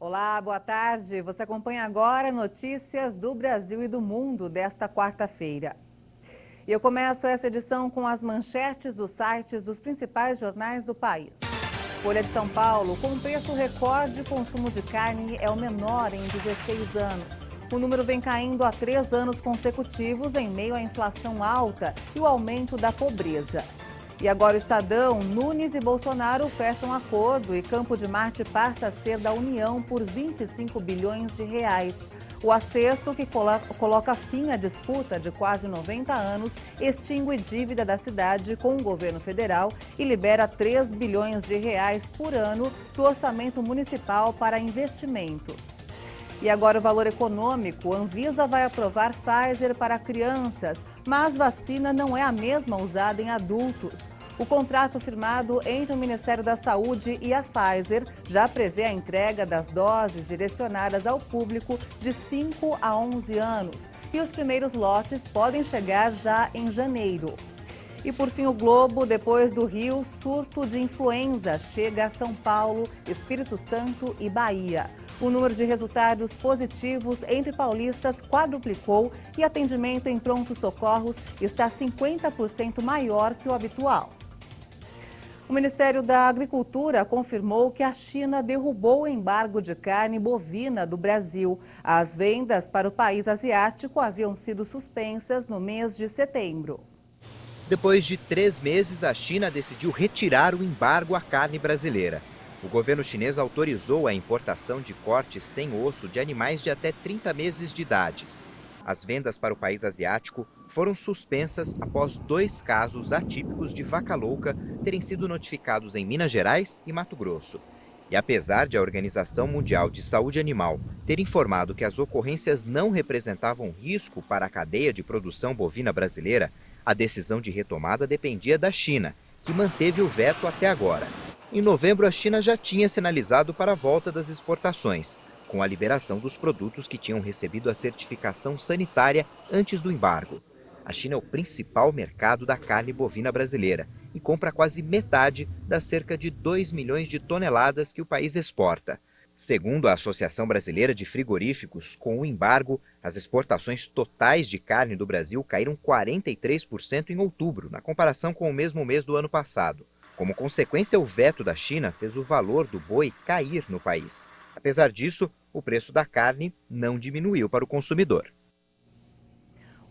Olá, boa tarde. Você acompanha agora notícias do Brasil e do mundo desta quarta-feira. E eu começo essa edição com as manchetes dos sites dos principais jornais do país. Folha de São Paulo, com preço recorde, o consumo de carne é o menor em 16 anos. O número vem caindo há 3 anos consecutivos em meio à inflação alta e o aumento da pobreza. E agora o Estadão, Nunes e Bolsonaro fecham acordo e Campo de Marte passa a ser da União por 25 bilhões de reais. O acerto, que coloca fim à disputa de quase 90 anos, extingue dívida da cidade com o governo federal e libera 3 bilhões de reais por ano do orçamento municipal para investimentos. E agora o valor econômico. Anvisa vai aprovar Pfizer para crianças, mas vacina não é a mesma usada em adultos. O contrato firmado entre o Ministério da Saúde e a Pfizer já prevê a entrega das doses direcionadas ao público de 5 a 11 anos. E os primeiros lotes podem chegar já em janeiro. E por fim, o Globo, depois do Rio, surto de influenza chega a São Paulo, Espírito Santo e Bahia. O número de resultados positivos entre paulistas quadruplicou e atendimento em prontos-socorros está 50% maior que o habitual. O Ministério da Agricultura confirmou que a China derrubou o embargo de carne bovina do Brasil. As vendas para o país asiático haviam sido suspensas no mês de setembro. Depois de 3 meses, a China decidiu retirar o embargo à carne brasileira. O governo chinês autorizou a importação de cortes sem osso de animais de até 30 meses de idade. As vendas para o país asiático foram suspensas após 2 casos atípicos de vaca louca terem sido notificados em Minas Gerais e Mato Grosso. E apesar de a Organização Mundial de Saúde Animal ter informado que as ocorrências não representavam risco para a cadeia de produção bovina brasileira, a decisão de retomada dependia da China, que manteve o veto até agora. Em novembro, a China já tinha sinalizado para a volta das exportações, com a liberação dos produtos que tinham recebido a certificação sanitária antes do embargo. A China é o principal mercado da carne bovina brasileira e compra quase metade das cerca de 2 milhões de toneladas que o país exporta. Segundo a Associação Brasileira de Frigoríficos, com o embargo, as exportações totais de carne do Brasil caíram 43% em outubro, na comparação com o mesmo mês do ano passado. Como consequência, o veto da China fez o valor do boi cair no país. Apesar disso, o preço da carne não diminuiu para o consumidor.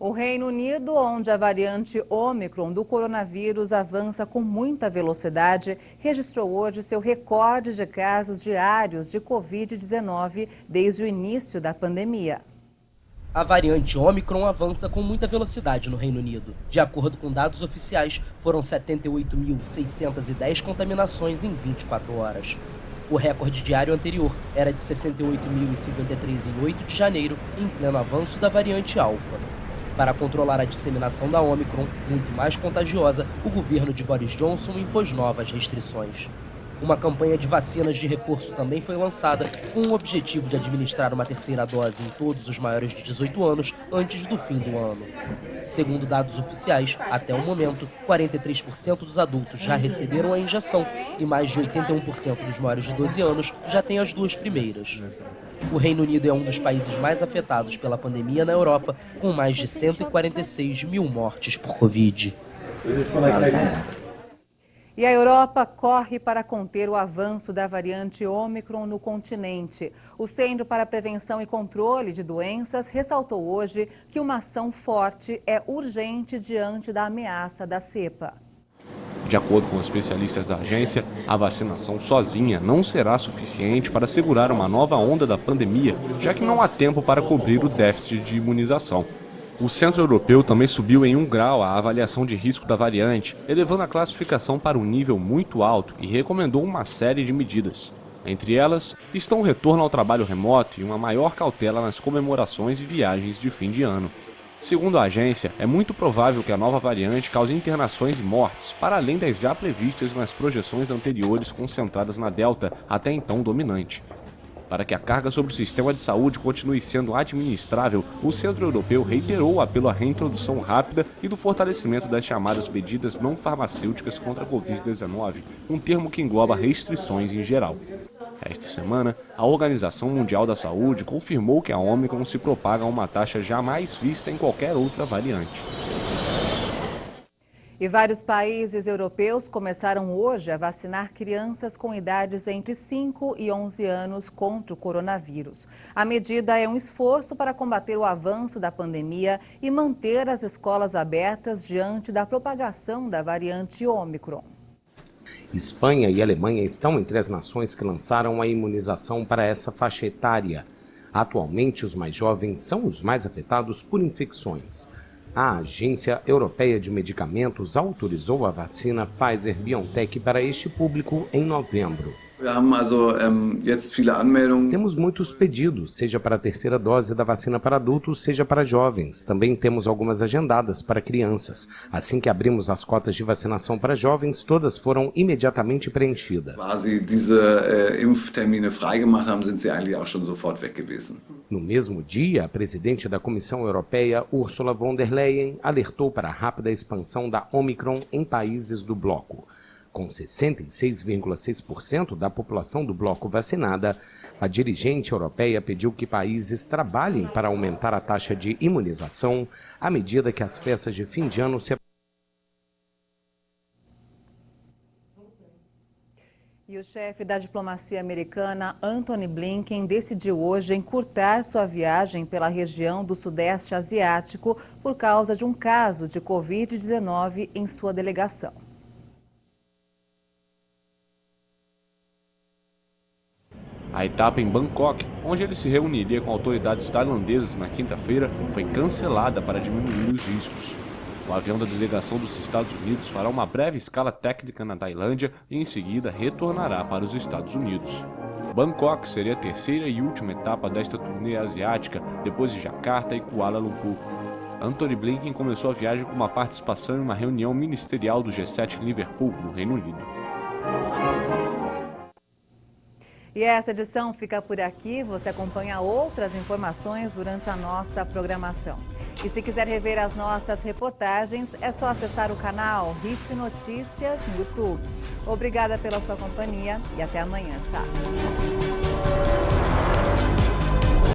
O Reino Unido, onde a variante Ômicron do coronavírus avança com muita velocidade, registrou hoje seu recorde de casos diários de Covid-19 desde o início da pandemia. A variante Ômicron avança com muita velocidade no Reino Unido. De acordo com dados oficiais, foram 78.610 contaminações em 24 horas. O recorde diário anterior era de 68.053 em 8 de janeiro, em pleno avanço da variante Alfa. Para controlar a disseminação da Ômicron, muito mais contagiosa, o governo de Boris Johnson impôs novas restrições. Uma campanha de vacinas de reforço também foi lançada, com o objetivo de administrar uma terceira dose em todos os maiores de 18 anos antes do fim do ano. Segundo dados oficiais, até o momento, 43% dos adultos já receberam a injeção e mais de 81% dos maiores de 12 anos já têm as 2 primeiras. O Reino Unido é um dos países mais afetados pela pandemia na Europa, com mais de 146 mil mortes por Covid. E a Europa corre para conter o avanço da variante Ômicron no continente. O Centro para a Prevenção e Controle de Doenças ressaltou hoje que uma ação forte é urgente diante da ameaça da cepa. De acordo com especialistas da agência, a vacinação sozinha não será suficiente para segurar uma nova onda da pandemia, já que não há tempo para cobrir o déficit de imunização. O Centro Europeu também subiu em 1 grau a avaliação de risco da variante, elevando a classificação para um nível muito alto e recomendou uma série de medidas. Entre elas, estão o retorno ao trabalho remoto e uma maior cautela nas comemorações e viagens de fim de ano. Segundo a agência, é muito provável que a nova variante cause internações e mortes, para além das já previstas nas projeções anteriores concentradas na Delta, até então dominante. Para que a carga sobre o sistema de saúde continue sendo administrável, o Centro Europeu reiterou o apelo à reintrodução rápida e do fortalecimento das chamadas medidas não farmacêuticas contra a Covid-19, um termo que engloba restrições em geral. Esta semana, a Organização Mundial da Saúde confirmou que a Ômicron se propaga a uma taxa jamais vista em qualquer outra variante. E vários países europeus começaram hoje a vacinar crianças com idades entre 5 e 11 anos contra o coronavírus. A medida é um esforço para combater o avanço da pandemia e manter as escolas abertas diante da propagação da variante Ômicron. Espanha e Alemanha estão entre as nações que lançaram a imunização para essa faixa etária. Atualmente, os mais jovens são os mais afetados por infecções. A Agência Europeia de Medicamentos autorizou a vacina Pfizer-BioNTech para este público em novembro. Temos muitos pedidos, seja para a terceira dose da vacina para adultos, seja para jovens. Também temos algumas agendadas para crianças. Assim que abrimos as cotas de vacinação para jovens, todas foram imediatamente preenchidas. No mesmo dia, a presidente da Comissão Europeia, Ursula von der Leyen, alertou para a rápida expansão da Ômicron em países do bloco. Com 66,6% da população do bloco vacinada, a dirigente europeia pediu que países trabalhem para aumentar a taxa de imunização à medida que as festas de fim de ano se E o chefe da diplomacia americana, Antony Blinken, decidiu hoje encurtar sua viagem pela região do Sudeste Asiático por causa de um caso de Covid-19 em sua delegação. A etapa em Bangkok, onde ele se reuniria com autoridades tailandesas na quinta-feira, foi cancelada para diminuir os riscos. O avião da delegação dos Estados Unidos fará uma breve escala técnica na Tailândia e em seguida retornará para os Estados Unidos. Bangkok seria a terceira e última etapa desta turnê asiática, depois de Jakarta e Kuala Lumpur. Antony Blinken começou a viagem com uma participação em uma reunião ministerial do G7 em Liverpool, no Reino Unido. E essa edição fica por aqui. Você acompanha outras informações durante a nossa programação. E se quiser rever as nossas reportagens, é só acessar o canal HIT Notícias no YouTube. Obrigada pela sua companhia e até amanhã. Tchau.